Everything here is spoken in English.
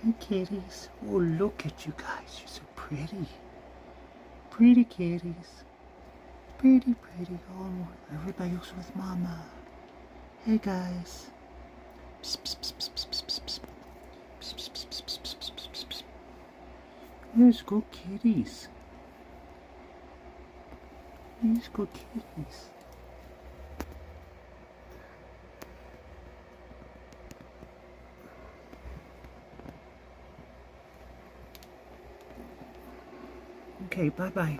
Hey kitties. Oh, look at you guys. You're so pretty. Pretty kitties. Pretty, pretty. Oh, everybody's with mama. Hey guys. Psst, psst, psst, psst, psst, psst, psst. Psst, psst, psst, psst, psst, psst, psst, psst. Let's go kitties. Let's go kitties. Okay, bye-bye.